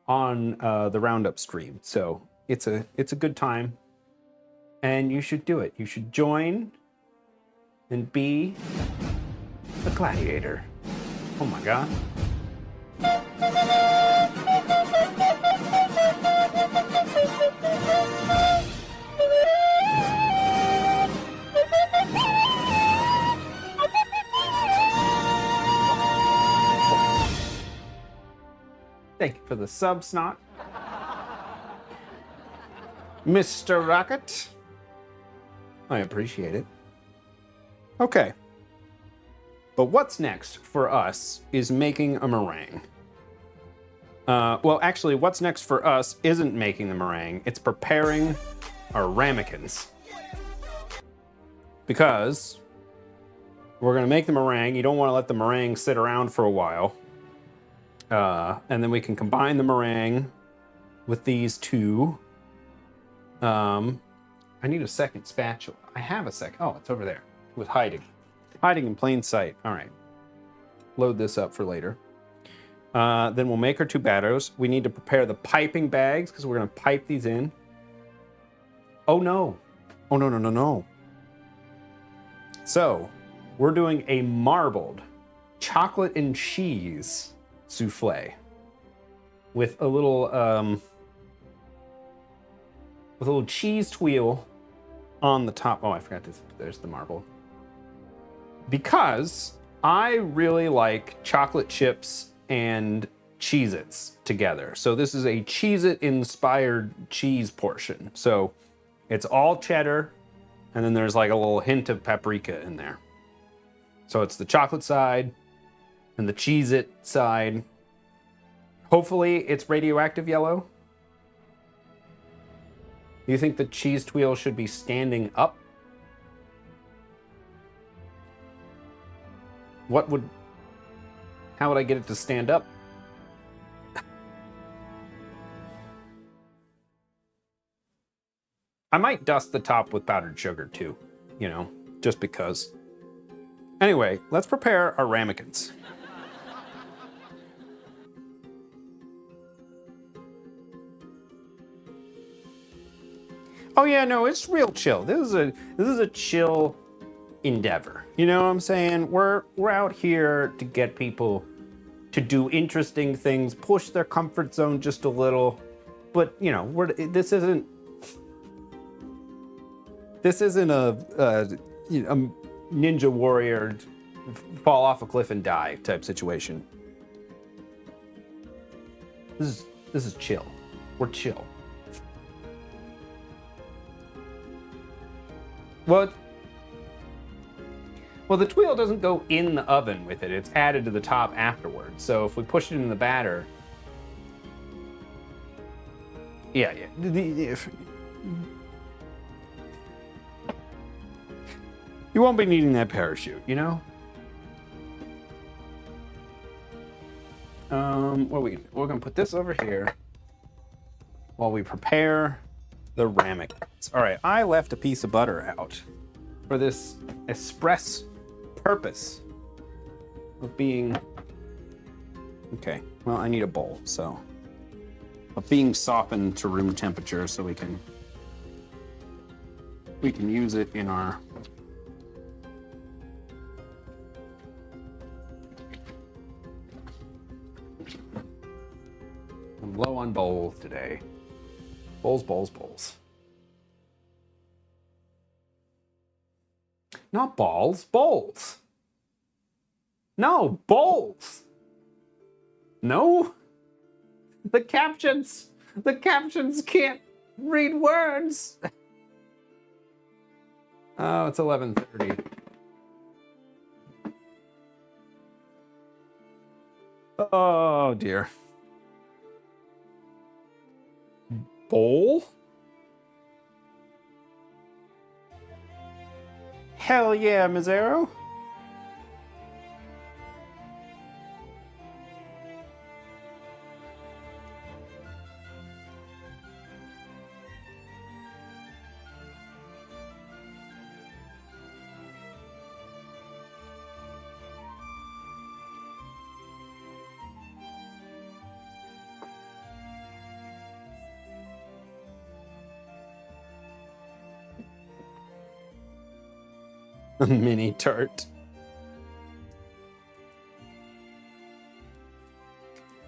on the Roundup stream. So it's a good time, and you should do it. You should join and be a gladiator. Oh my God. Thank you for the sub, Snot. Mr. Rocket. I appreciate it. Okay. But what's next for us is making a meringue. Well, actually, what's next for us isn't making the meringue. It's preparing our ramekins. Because we're going to make the meringue. You don't want to let the meringue sit around for a while. And then we can combine the meringue with these two. I need a second spatula. I have a second. Oh, it's over there. It was hiding. Hiding in plain sight. All right. Load this up for later. Then we'll make our two batters. We need to prepare the piping bags because we're going to pipe these in. Oh, no. Oh, no, no, no, no. So, we're doing a marbled chocolate and cheese souffle with a little cheese twirl on the top. Oh, I forgot this. There's the marble. Because I really like chocolate chips and Cheez-Its together. So this is a Cheez-It inspired cheese portion. So it's all cheddar, and then there's like a little hint of paprika in there. So it's the chocolate side and the Cheez-It side. Hopefully it's radioactive yellow. Do you think the cheese twirl should be standing up? How would I get it to stand up? I might dust the top with powdered sugar too, you know, just because. Anyway, let's prepare our ramekins. Oh yeah, no, it's real chill. This is a chill endeavor. You know what I'm saying? We're out here to get people to do interesting things, push their comfort zone just a little. But you know, this isn't a Ninja Warrior fall off a cliff and die type situation. This is chill. We're chill. Well, the twirl doesn't go in the oven with it. It's added to the top afterwards. So if we push it in the batter... Yeah. You won't be needing that parachute, you know? We're going to put this over here while we prepare the ramekins. All right, I left a piece of butter out for this express purpose of being... Okay, well, I need a bowl, so... Of being softened to room temperature so we can use it in our... I'm low on bowls today. Bowls. Not balls, bowls. No, bowls. No? The captions can't read words. Oh, it's 11:30. Oh dear. Bowl? Hell yeah, Mizzero. A mini tart.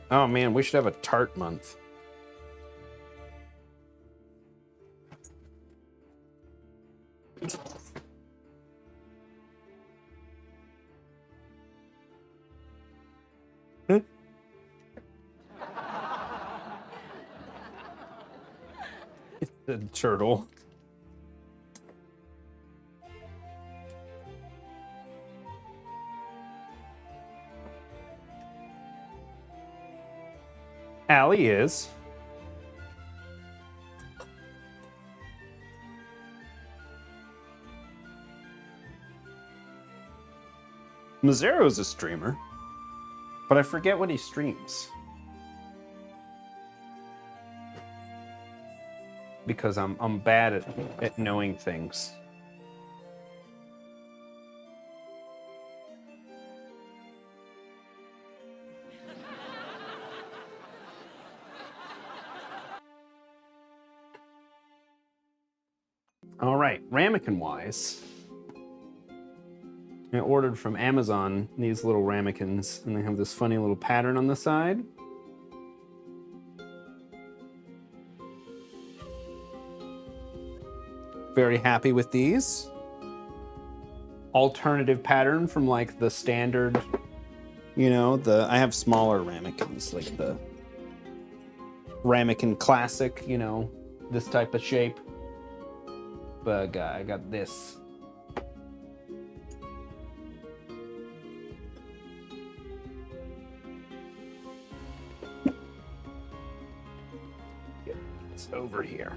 Oh man, we should have a tart month. It's a turtle. Allie is. Mazzero's a streamer, but I forget what he streams. Because I'm bad at knowing things. All right, ramekin-wise, I ordered from Amazon these little ramekins, and they have this funny little pattern on the side. Very happy with these. Alternative pattern from like the standard, you know, I have smaller ramekins, like the ramekin classic, you know, this type of shape. But I got this. It's over here.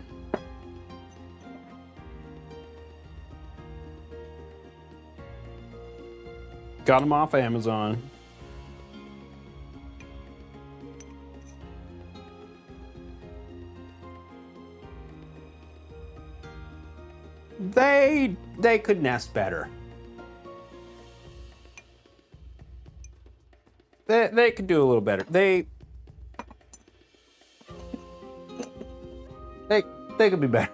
Got them off Amazon. They could nest better. They could do a little better. They could be better.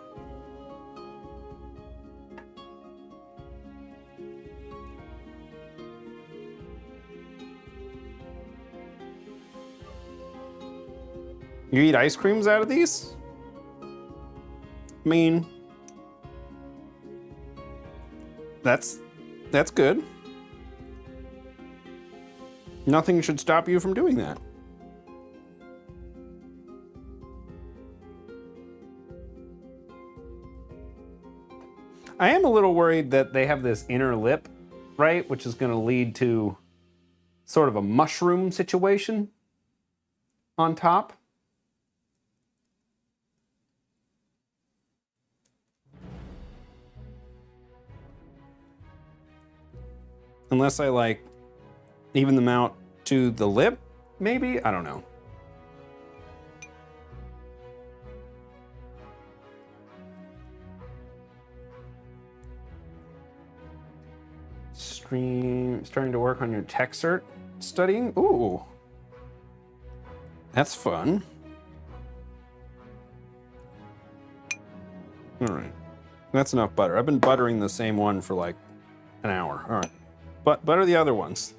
You eat ice creams out of these? I mean, that's good. Nothing should stop you from doing that. I am a little worried that they have this inner lip, right? Which is going to lead to sort of a mushroom situation on top. Unless I like even them out to the lip, maybe? I don't know. Starting to work on your tech cert studying? Ooh. That's fun. All right. That's enough butter. I've been buttering the same one for like an hour. All right. But butter the other ones.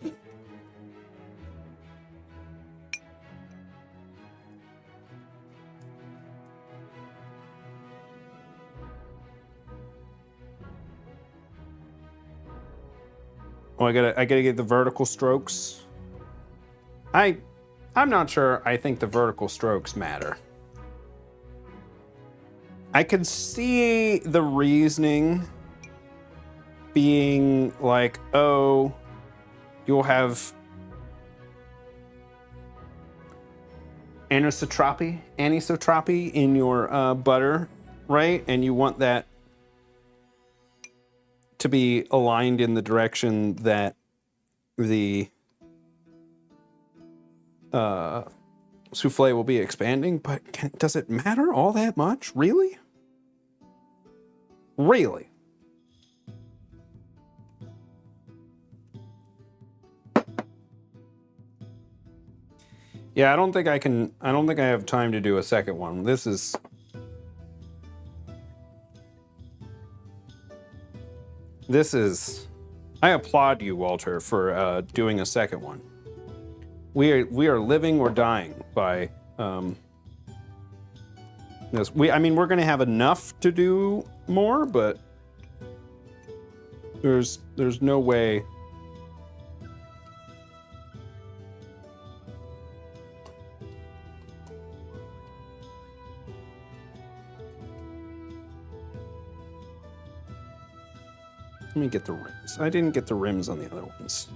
Oh, I gotta get the vertical strokes. I'm not sure I think the vertical strokes matter. I could see the reasoning being like, oh, you'll have anisotropy in your butter, right? And you want that to be aligned in the direction that the souffle will be expanding, but does it matter all that much? Really? Really? Yeah, I don't think I have time to do a second one. This is I applaud you, Walter, for doing a second one. We are living or dying by this. I mean, we're gonna have enough to do more, but there's no way. Let me get the rims. I didn't get the rims on the other ones.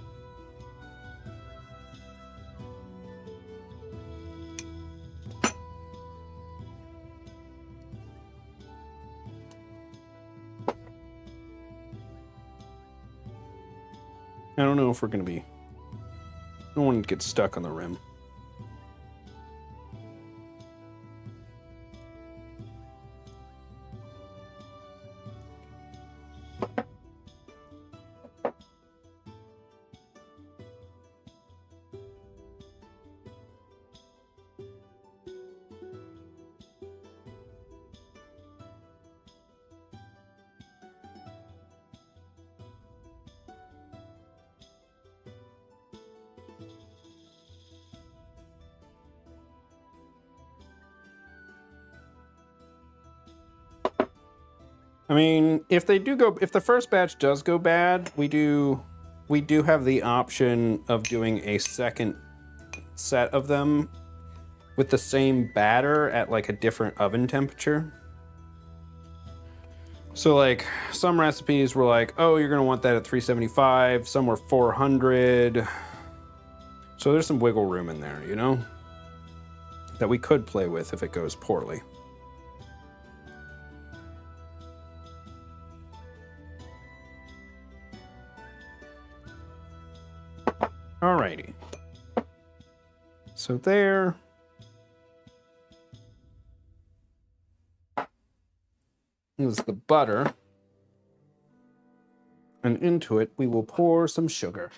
I don't know if we're gonna be. I don't want to get stuck on the rim. I mean, if the first batch does go bad, we do have the option of doing a second set of them with the same batter at like a different oven temperature. So like some recipes were like, oh, you're gonna want that at 375, some were 400. So there's some wiggle room in there, you know, that we could play with if it goes poorly. Alrighty. So there. Is the butter. And into it, we will pour some sugar.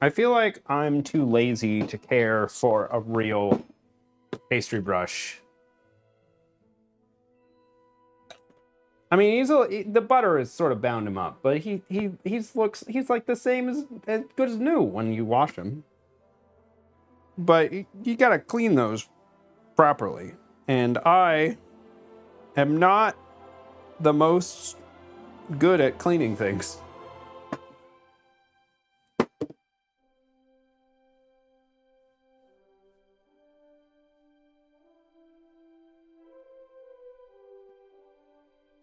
I feel like I'm too lazy to care for a real pastry brush. I mean, the butter has sort of bound him up, but he's like the same as good as new when you wash him. But you gotta clean those properly, and I am not the most good at cleaning things.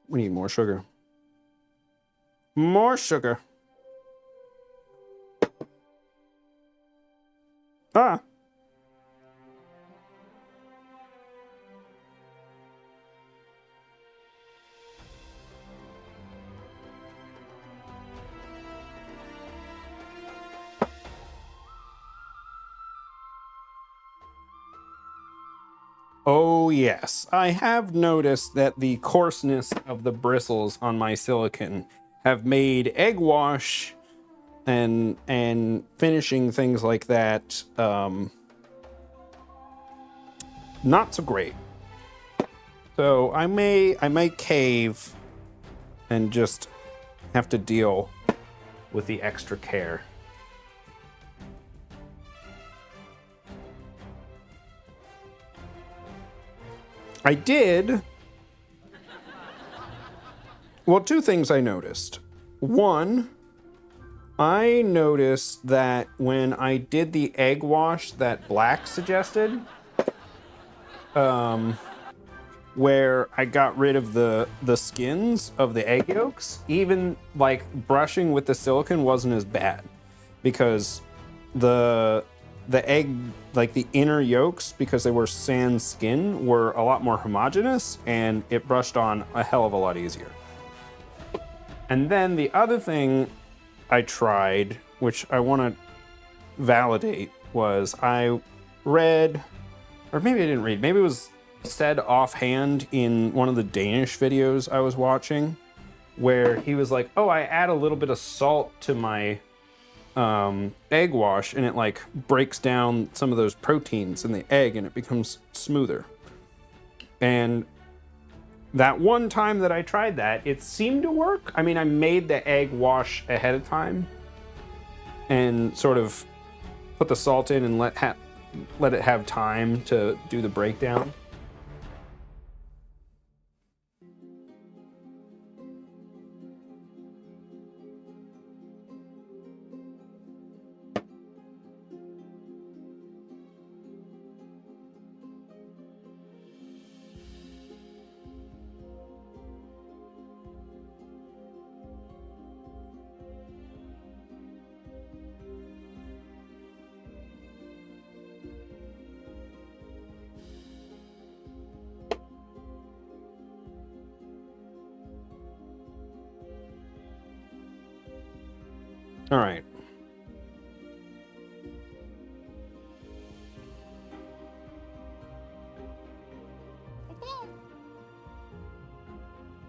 We need more sugar. More sugar. Ah. Oh yes, I have noticed that the coarseness of the bristles on my silicone have made egg wash and finishing things like that not so great. So I may cave and just have to deal with the extra care. I did. Well, two things I noticed. One, I noticed that when I did the egg wash that Black suggested, where I got rid of the skins of the egg yolks, even like brushing with the silicone wasn't as bad, because the egg, like the inner yolks, because they were sans skin, were a lot more homogeneous, and it brushed on a hell of a lot easier. And then the other thing I tried, which I want to validate, was I read, or maybe I didn't read, maybe it was said offhand in one of the Danish videos I was watching, where he was like, oh, I add a little bit of salt to my egg wash, and it like breaks down some of those proteins in the egg and it becomes smoother. And that one time that I tried that, it seemed to work. I mean, I made the egg wash ahead of time and sort of put the salt in and let it have time to do the breakdown. All right.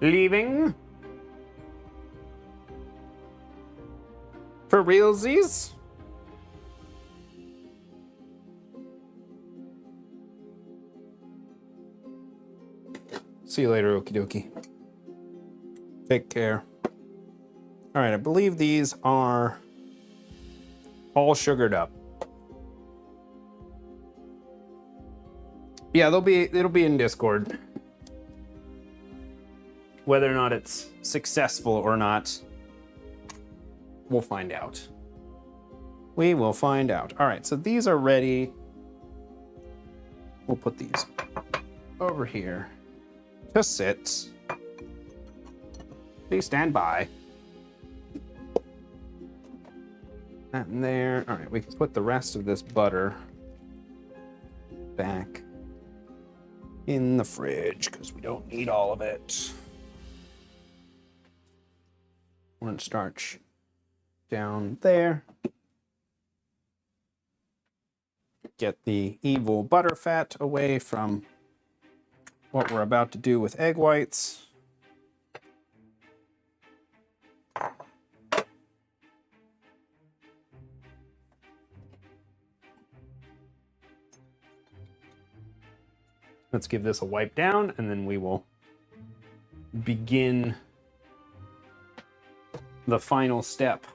Leaving? For realsies? See you later, okie dokie. Take care. All right, I believe these are all sugared up. Yeah, it'll be in Discord. Whether or not it's successful or not, we'll find out. We will find out. All right, so these are ready. We'll put these over here to sit. Please stand by. That in there. All right, we can put the rest of this butter back in the fridge because we don't need all of it. Cornstarch down there. Get the evil butterfat away from what we're about to do with egg whites. Let's give this a wipe down, and then we will begin the final step.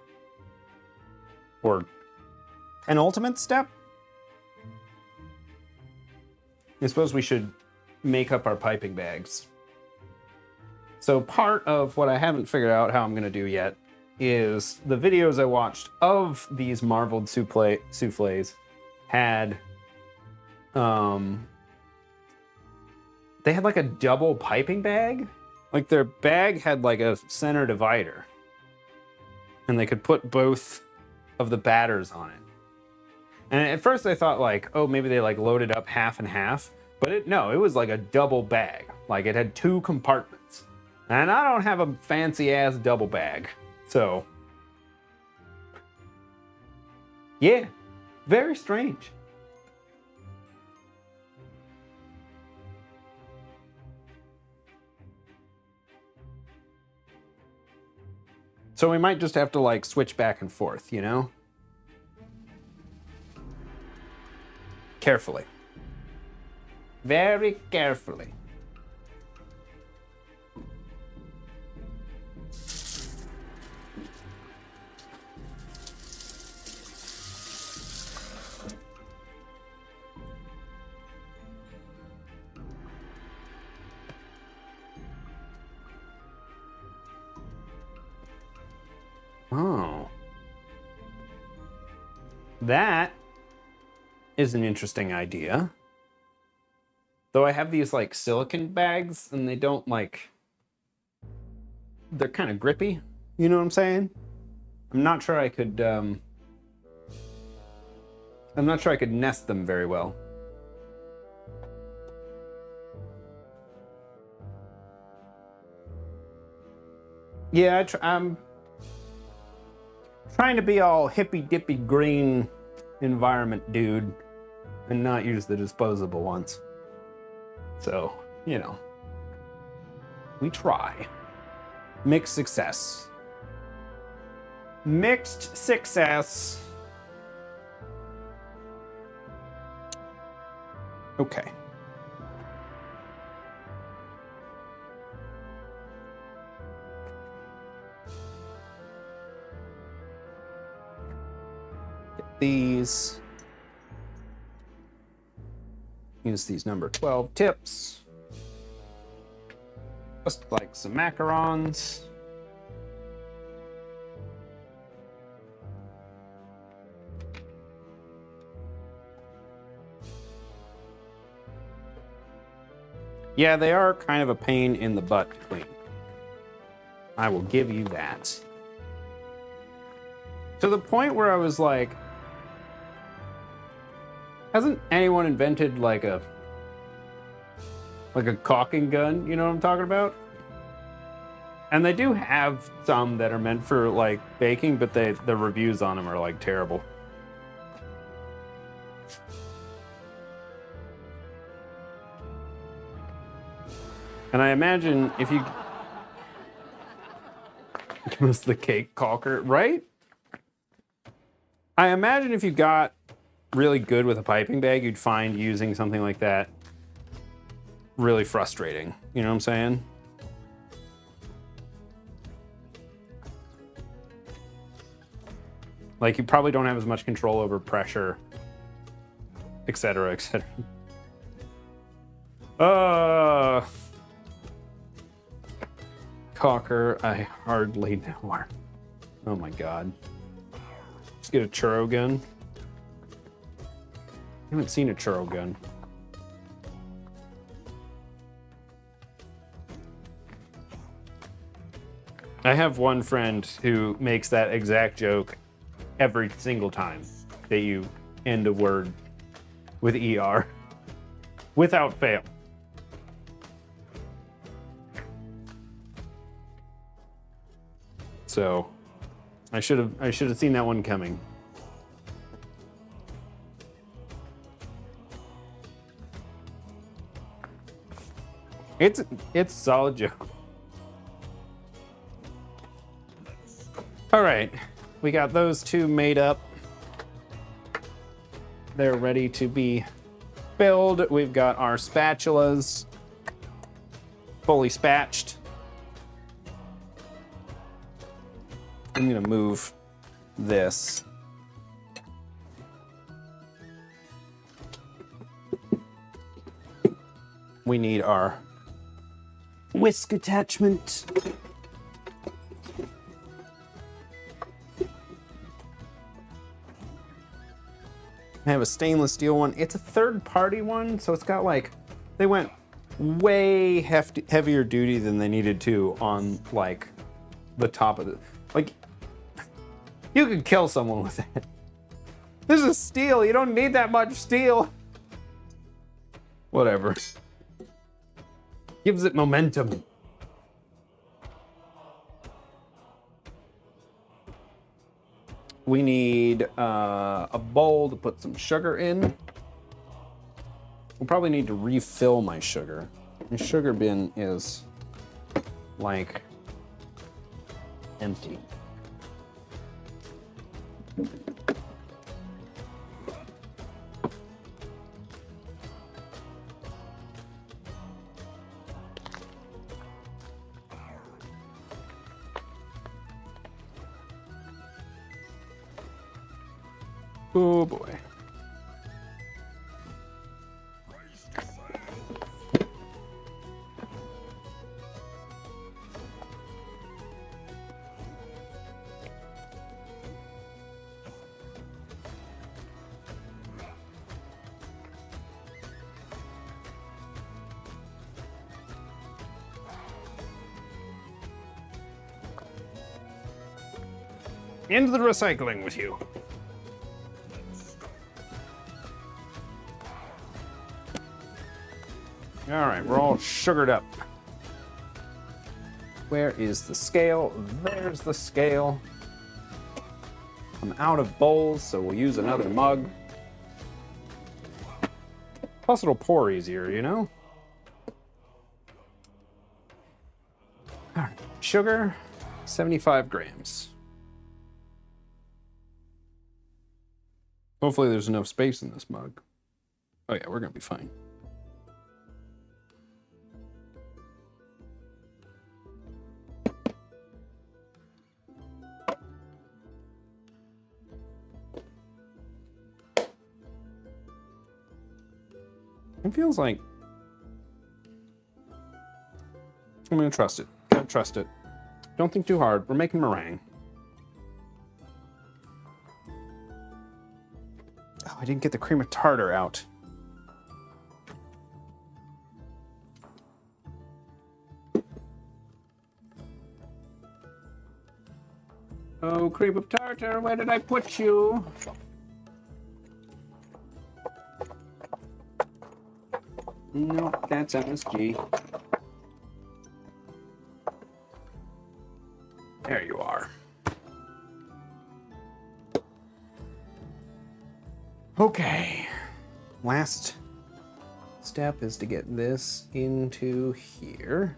Or penultimate step? I suppose we should make up our piping bags. So part of what I haven't figured out how I'm gonna do yet is the videos I watched of these marbled souffles had, they had like a double piping bag. Like their bag had like a center divider. And they could put both of the batters on it. And at first I thought like, oh, maybe they like loaded up half and half. But no, it was like a double bag. Like it had 2 compartments. And I don't have a fancy ass double bag. So, yeah, very strange. So we might just have to like switch back and forth, you know? Carefully. Very carefully. Oh. That is an interesting idea. Though I have these like silicone bags and they don't like, they're kind of grippy. You know what I'm saying? I'm not sure I could nest them very well. Yeah, I'm trying to be all hippy dippy green environment dude and not use the disposable ones. So, you know, we try. Mixed success. Mixed success. Okay. these. Use these number 12 tips. Just like some macarons. Yeah, they are kind of a pain in the butt to clean. I will give you that. To the point where I was like, hasn't anyone invented like a caulking gun? You know what I'm talking about? And they do have some that are meant for like baking, but the reviews on them are like terrible. And I imagine if you give us the cake caulker, right? I imagine if you got really good with a piping bag, you'd find using something like that really frustrating. You know what I'm saying? Like you probably don't have as much control over pressure, etc., etc. Caulker, I hardly know her. Oh my god. Let's get a churro gun. I haven't seen a churro gun. I have one friend who makes that exact joke every single time that you end a word with ER. Without fail. So I should have seen that one coming. It's a solid joke. All right, we got those two made up. They're ready to be filled. We've got our spatulas fully spatched. I'm gonna move this. We need our whisk attachment. I have a stainless steel one. It's a third-party one, so it's got like, they went way heavier duty than they needed to on like the top of it. Like, you could kill someone with it. This is steel. You don't need that much steel. Whatever. Gives it momentum. We need a bowl to put some sugar in. We'll probably need to refill my sugar. My sugar bin is like empty. Oh boy. Into the recycling with you. All right, we're all sugared up. Where is the scale? There's the scale. I'm out of bowls, so we'll use another mug. Plus it'll pour easier, you know? All right, sugar, 75 grams. Hopefully there's enough space in this mug. Oh yeah, we're gonna be fine. It feels like I'm gonna trust it. Gotta trust it. Don't think too hard. We're making meringue. Oh, I didn't get the cream of tartar out. Oh, cream of tartar, where did I put you? No, that's MSG. There you are. Okay. Last step is to get this into here.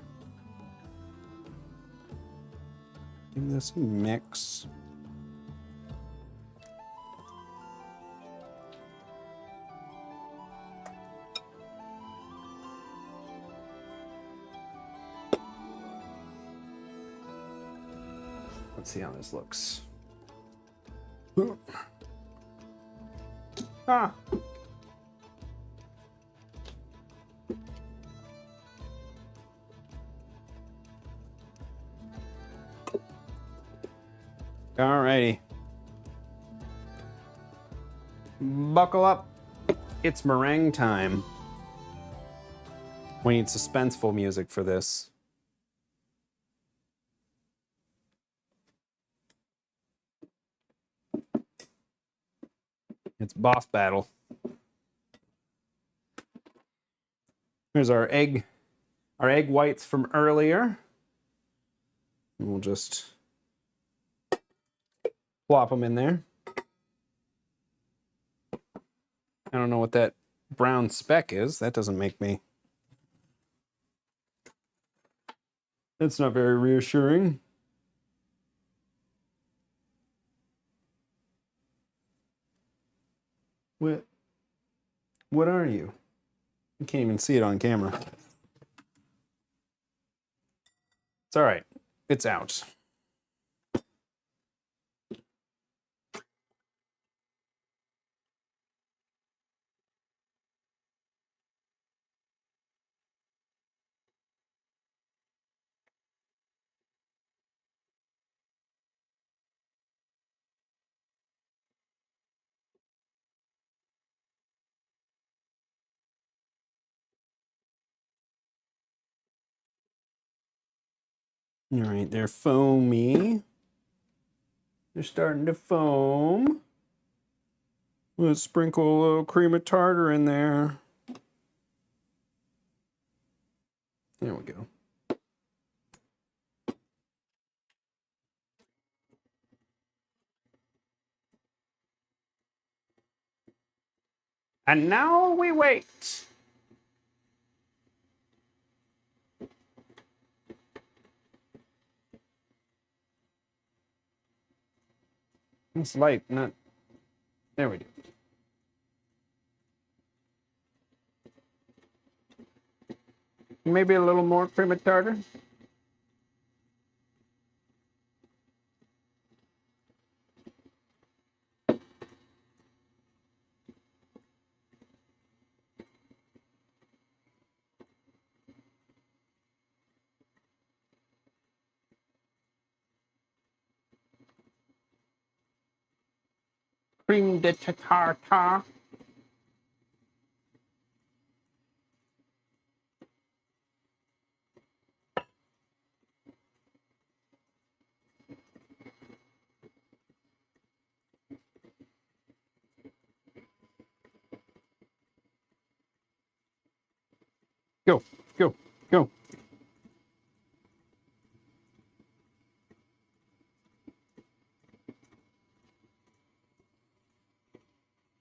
Give this a mix. Let's see how this looks. Ah. Alrighty. Buckle up. It's meringue time. We need suspenseful music for this. It's boss battle. Here's our egg whites from earlier. And we'll just plop them in there. I don't know what that brown speck is. That doesn't make me... That's not very reassuring. What are you? You can't even see it on camera. It's all right. It's out. All right, they're foamy. They're starting to foam. Let's sprinkle a little cream of tartar in there. There we go. And now we wait. It's light, not... There we go. Maybe a little more cream of tartar. Cream de tartar. Go, go, go.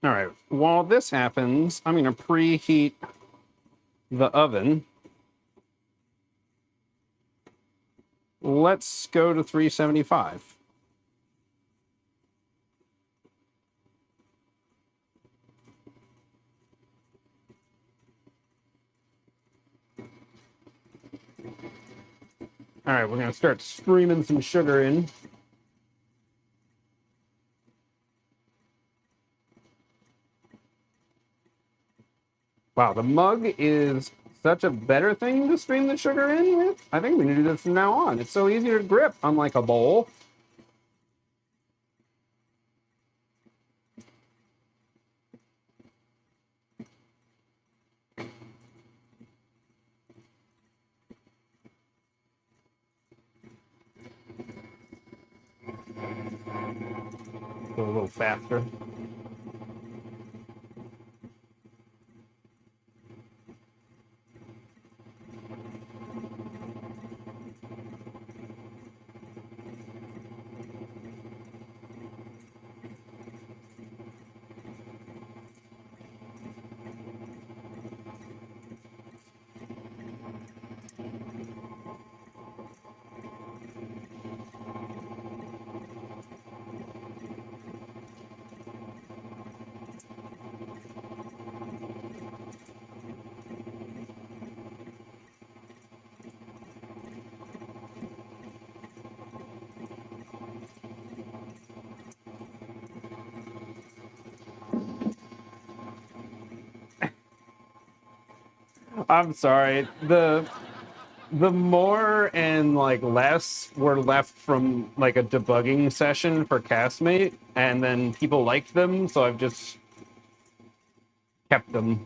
All right, while this happens, I'm gonna preheat the oven. Let's go to 375. All right, we're gonna start streaming some sugar in. Wow, the mug is such a better thing to stream the sugar in with. I think we need to do this from now on. It's so easy to grip, unlike a bowl. Go a little faster. I'm sorry. The more and like less were left from like a debugging session for Castmate, and then people liked them, so I've just kept them.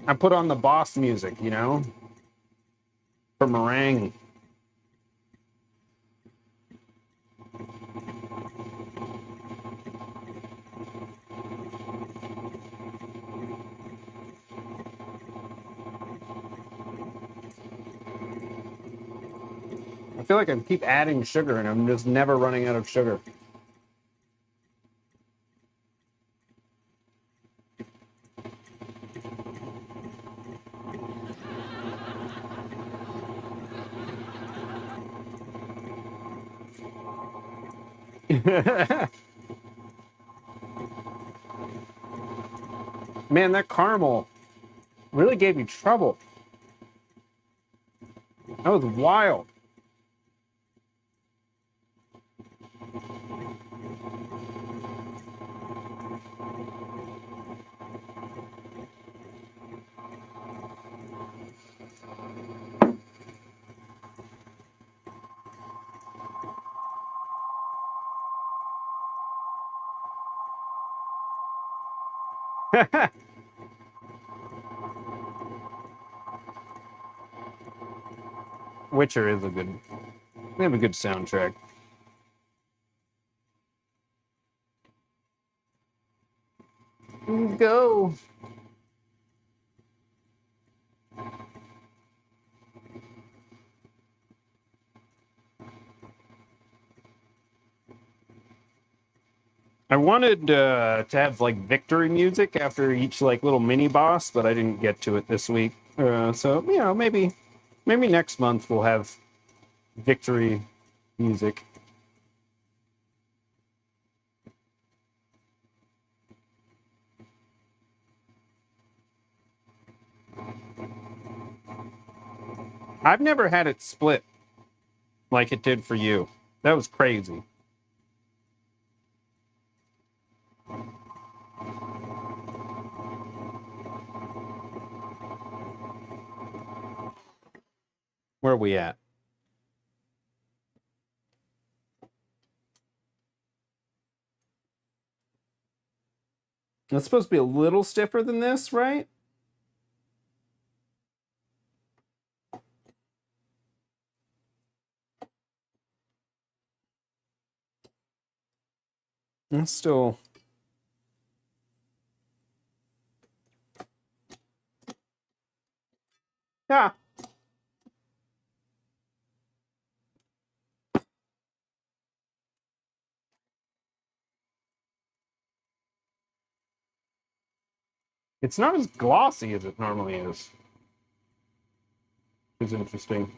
I put on the boss music, you know, for meringue. I feel like I keep adding sugar and I'm just never running out of sugar. Man, that caramel really gave me trouble. That was wild. Witcher is a good. They have a good soundtrack. Go. I wanted to have like victory music after each like little mini boss, but I didn't get to it this week. So you know, maybe next month we'll have victory music. I've never had it split like it did for you. That was crazy. Where are we at? It's supposed to be a little stiffer than this, right? It's still. Yeah. It's not as glossy as it normally is. It's interesting.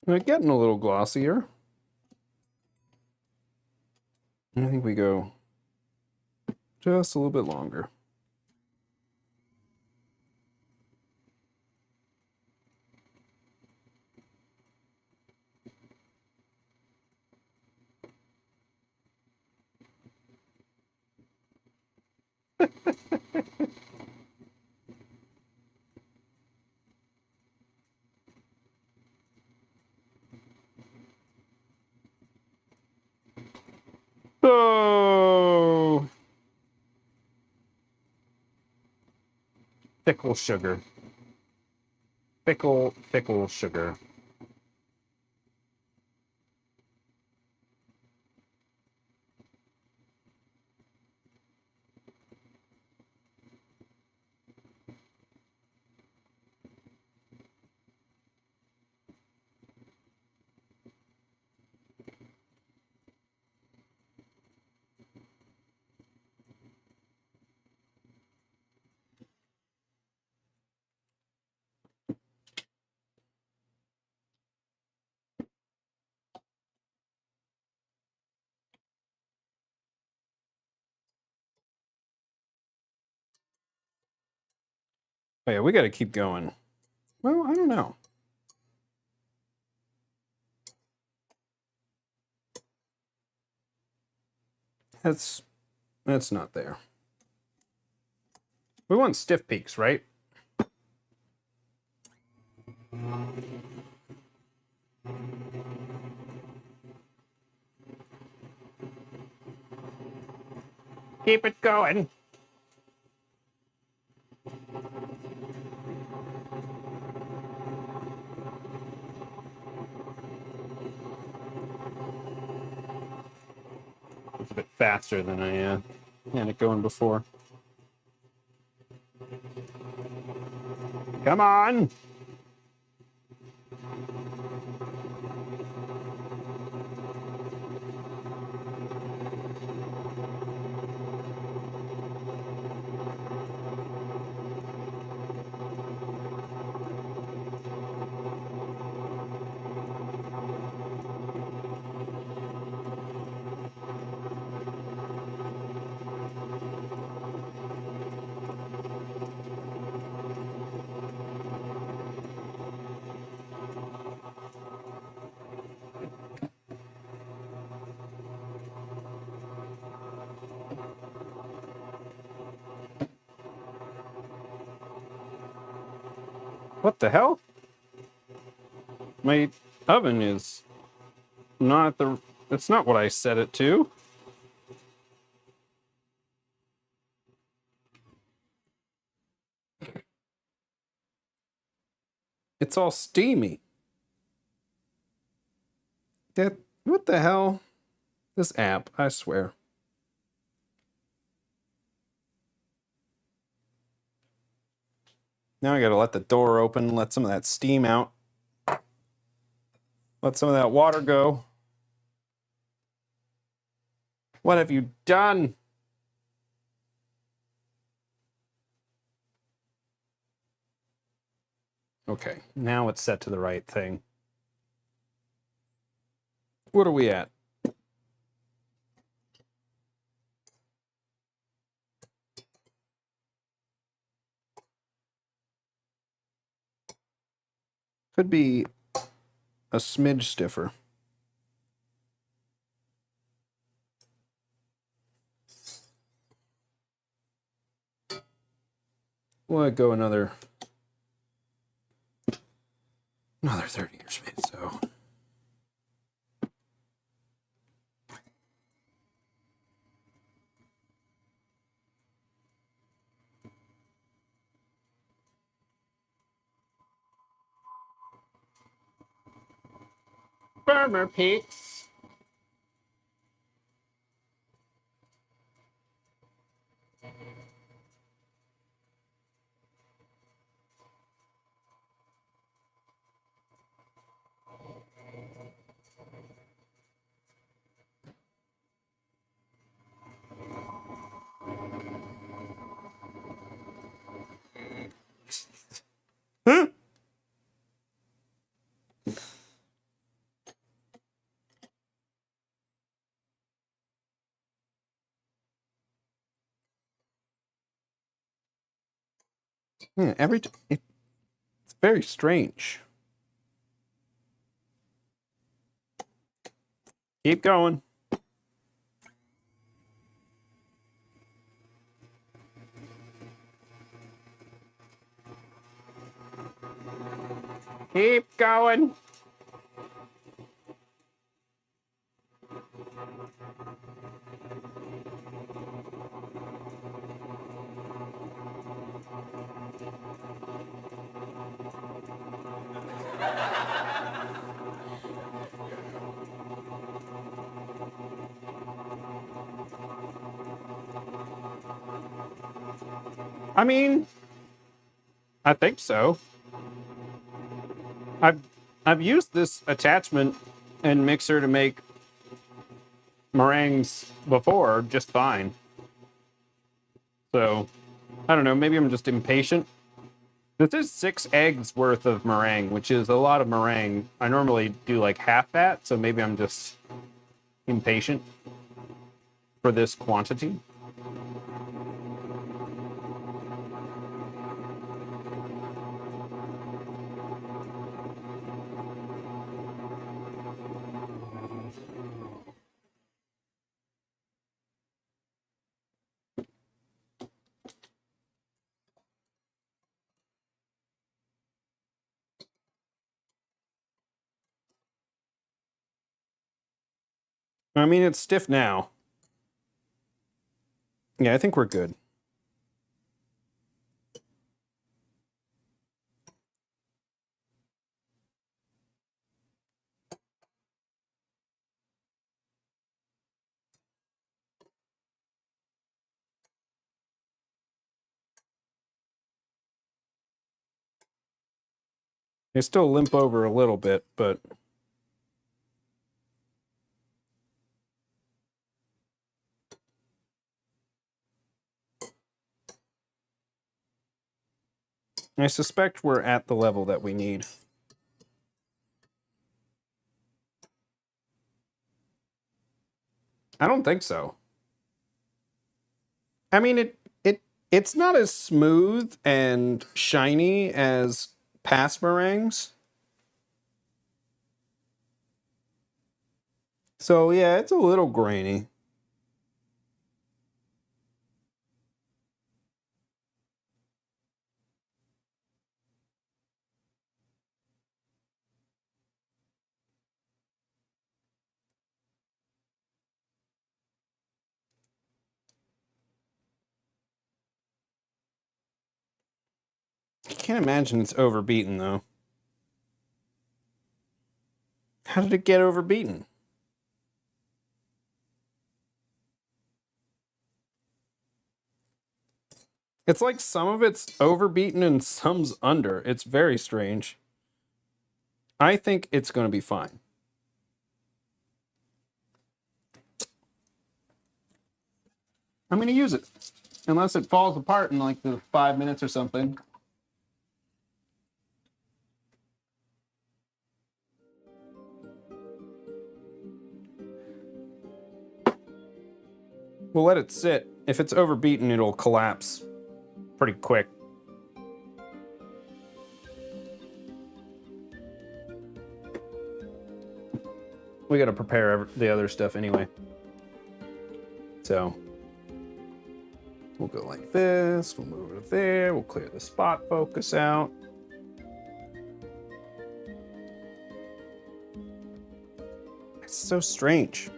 We're getting a little glossier. I think we go just a little bit longer. Oh, fickle sugar. Fickle sugar. Oh yeah, we got to keep going. Well, I don't know. That's not there. We want stiff peaks, right? Keep it going. It's a bit faster than I had it going before. Come on. What the hell? My oven is not the... It's not what I set it to. It's all steamy. What the hell? This app, I swear. Now I gotta let the door open, let some of that steam out. Let some of that water go. What have you done? Okay, now it's set to the right thing. What are we at? Could be a smidge stiffer. We'll go another 30 or so. Farmer Peaks. Yeah, it's very strange. Keep going. Keep going. I mean, I think so. I've used this attachment and mixer to make meringues before just fine. So, I don't know, maybe I'm just impatient. This is 6 eggs worth of meringue, which is a lot of meringue. I normally do like half that, so maybe I'm just impatient for this quantity. I mean, it's stiff now. Yeah, I think we're good. They still limp over a little bit, but I suspect we're at the level that we need. I don't think so. I mean, it's not as smooth and shiny as past meringues. So yeah, it's a little grainy. I can't imagine it's overbeaten though. How did it get overbeaten? It's like some of it's overbeaten and some's under. It's very strange. I think it's going to be fine. I'm going to use it. Unless it falls apart in like the 5 minutes or something. We'll let it sit. If it's overbeaten, it'll collapse pretty quick. We got to prepare the other stuff anyway. So we'll go like this. We'll move it there. We'll clear the spot focus out. It's so strange.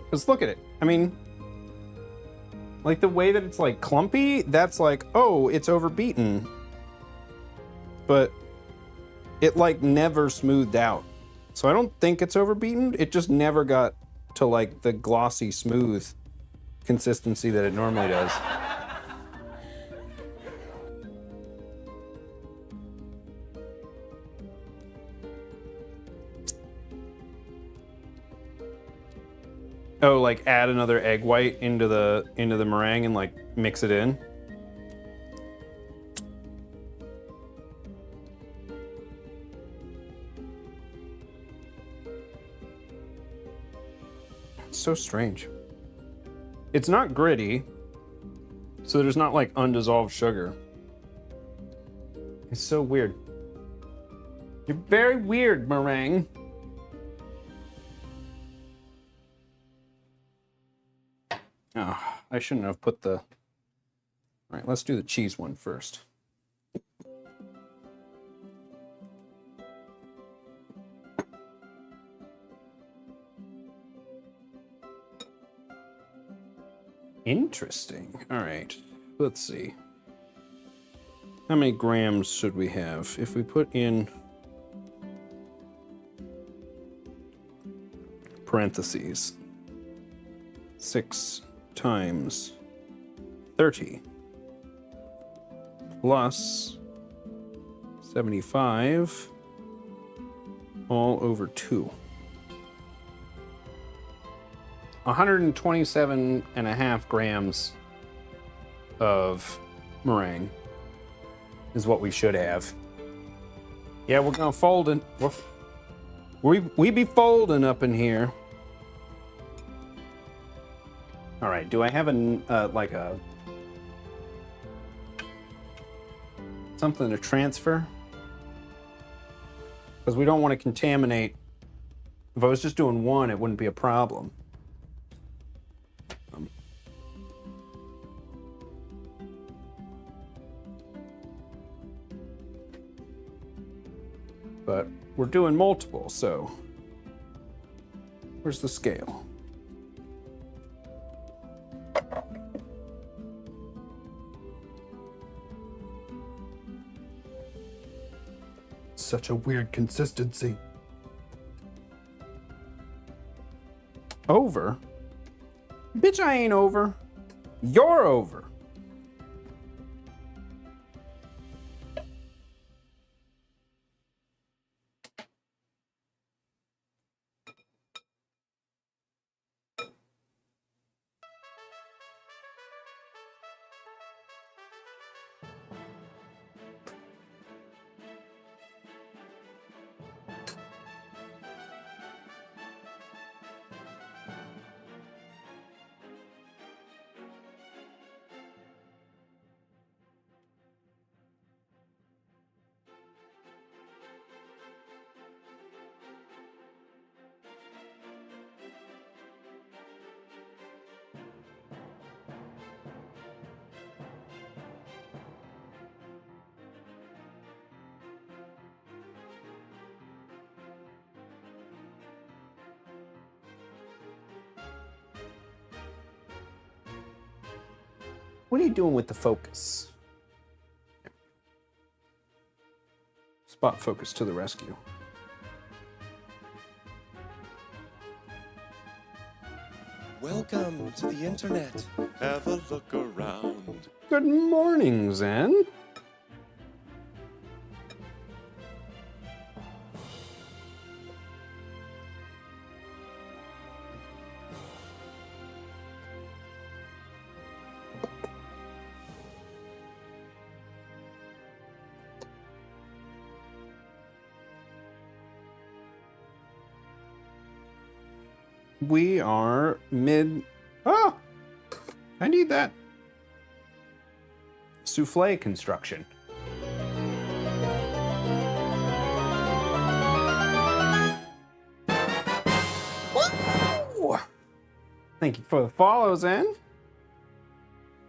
Because look at it. I mean, like the way that it's like clumpy, that's like, oh, it's overbeaten. But it like never smoothed out. So I don't think it's overbeaten. It just never got to like the glossy smooth consistency that it normally does. Oh, like add another egg white into the meringue and like mix it in. It's so strange. It's not gritty, so there's not like undissolved sugar. It's so weird. You're very weird, meringue. Oh, I shouldn't have put the... All right, let's do the cheese one first. Interesting. All right, let's see. How many grams should we have? If we put in parentheses, 6 times 30 plus 75 all over 2. 127.5 grams of meringue is what we should have. Yeah, we're gonna fold it. We be folding up in here. All right, do I have like a something to transfer? Because we don't want to contaminate. If I was just doing one, it wouldn't be a problem. But we're doing multiple, so where's the scale? Such a weird consistency. Over? Bitch, I ain't over. You're over. What are you doing with the focus? Spot focus to the rescue. Welcome to the internet. Have a look around. Good morning, Zen. We are mid... Oh! I need that. Souffle construction. Woo! Thank you for the follow, Zen.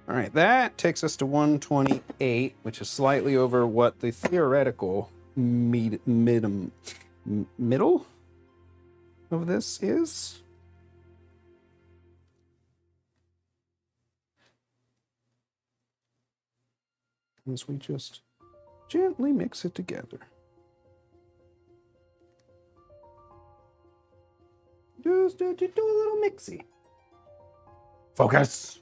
All right, that takes us to 128, which is slightly over what the theoretical middle of this is. As we just gently mix it together. Just do a little mixy. Focus.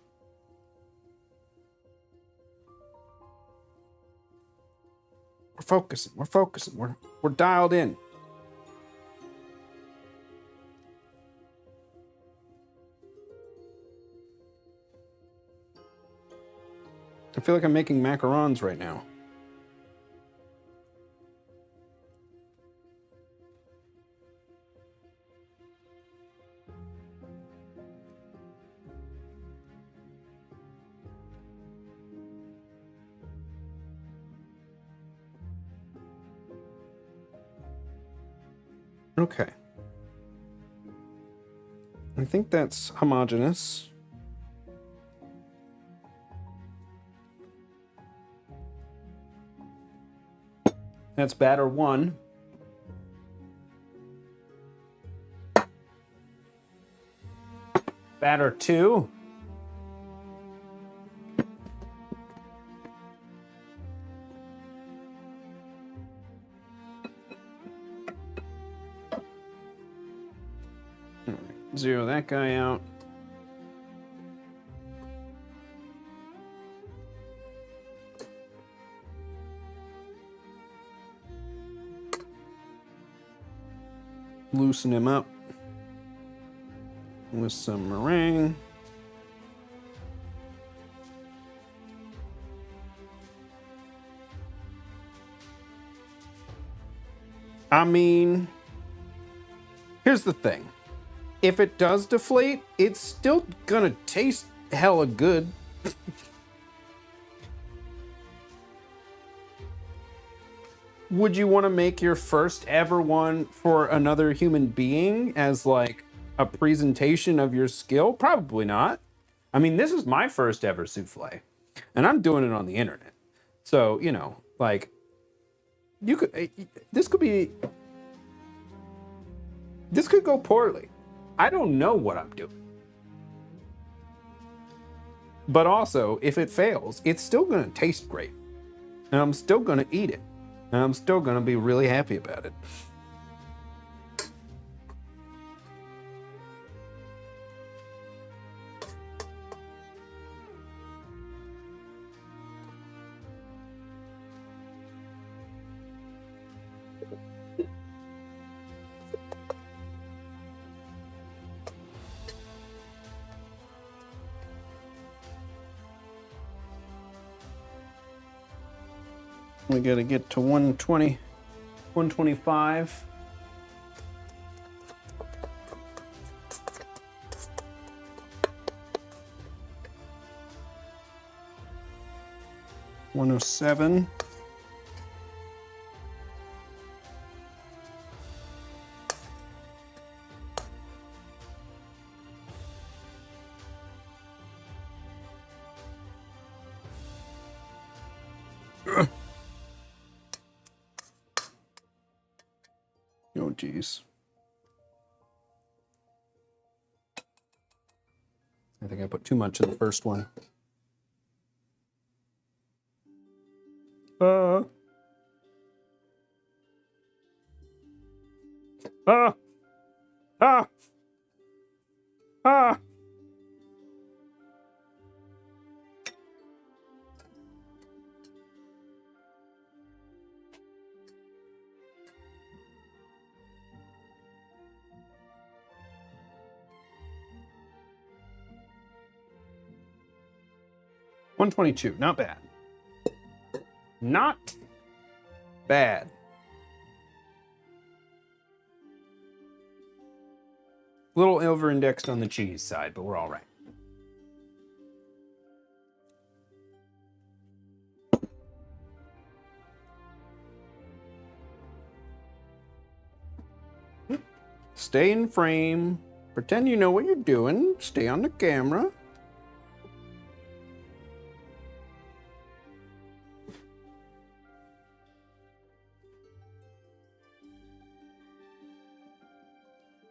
We're focusing. We're focusing. We're dialed in. I feel like I'm making macarons right now. Okay. I think that's homogeneous. That's batter 1. Batter 2. Zero that guy out. Loosen him up with some meringue. I mean, here's the thing. If it does deflate, it's still gonna taste hella good. Would you want to make your first ever one for another human being as like a presentation of your skill? Probably not. I mean, this is my first ever souffle, and I'm doing it on the internet. So, you know, like, this could go poorly. I don't know what I'm doing. But also, if it fails, it's still gonna taste great. And I'm still gonna eat it. And I'm still gonna be really happy about it. We gotta get to 120, 125. $107. Oh, geez. I think I put too much in the first one. Ah. 122, not bad. Not bad. A little over-indexed on the cheese side, but we're all right. Stay in frame. Pretend you know what you're doing. Stay on the camera.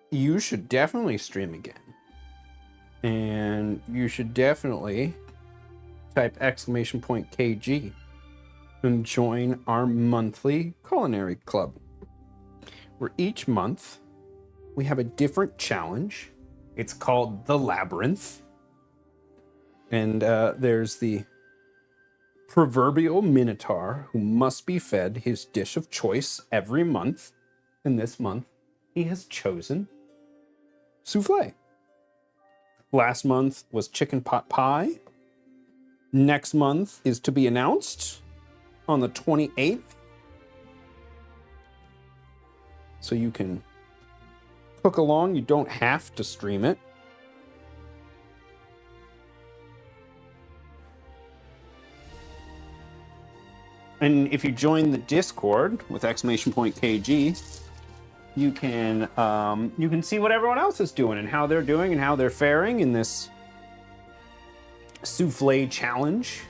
You should definitely stream again. And you should definitely type !KG and join our monthly culinary club. Where each month we have a different challenge. It's called the Labyrinth. And there's the proverbial minotaur who must be fed his dish of choice every month. And this month, he has chosen souffle. Last month was chicken pot pie. Next month is to be announced on the 28th. So you can cook along. You don't have to stream it. And if you join the Discord with !KG, you can see what everyone else is doing and how they're doing and how they're faring in this souffle challenge.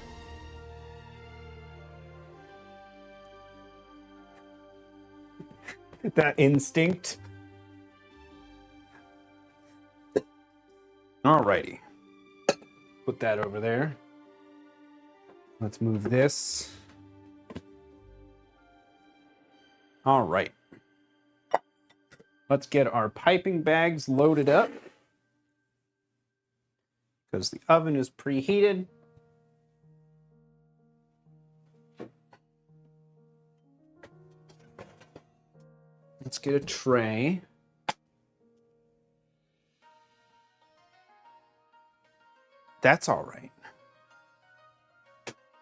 That instinct. Alrighty. Put that over there. Let's move this. All right. Let's get our piping bags loaded up because the oven is preheated. Let's get a tray. That's all right.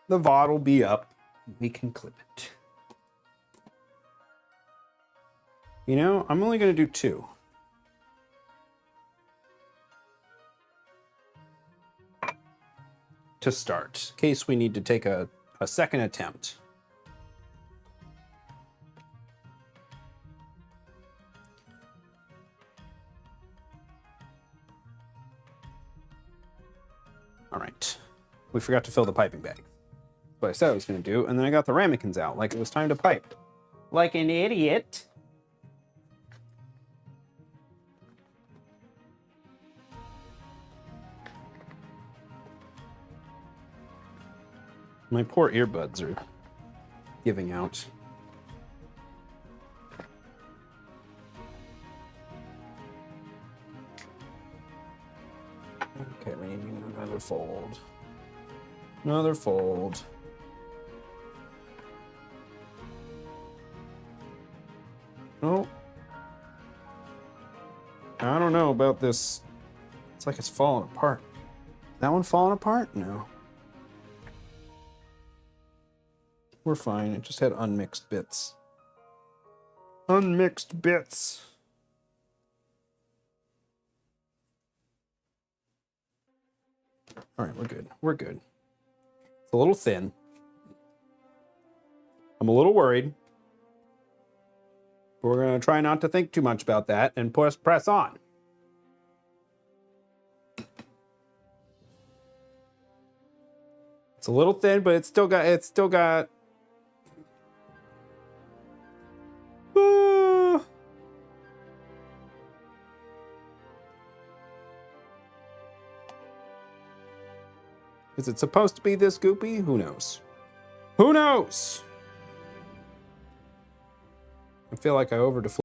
The VOD will be up. We can clip it. You know, I'm only going to do 2. To start, in case we need to take a second attempt. All right. We forgot to fill the piping bag. That's what I said I was going to do, and then I got the ramekins out like it was time to pipe. Like an idiot. My poor earbuds are giving out. Okay, we need another fold. Another fold. Oh. I don't know about this. It's like it's falling apart. That one falling apart? No. We're fine. It just had unmixed bits. Unmixed bits. All right, we're good. We're good. It's a little thin. I'm a little worried. But we're going to try not to think too much about that and press on. It's a little thin, but it's still got Is it supposed to be this goopy? Who knows? Who knows? I feel like I overdeflated.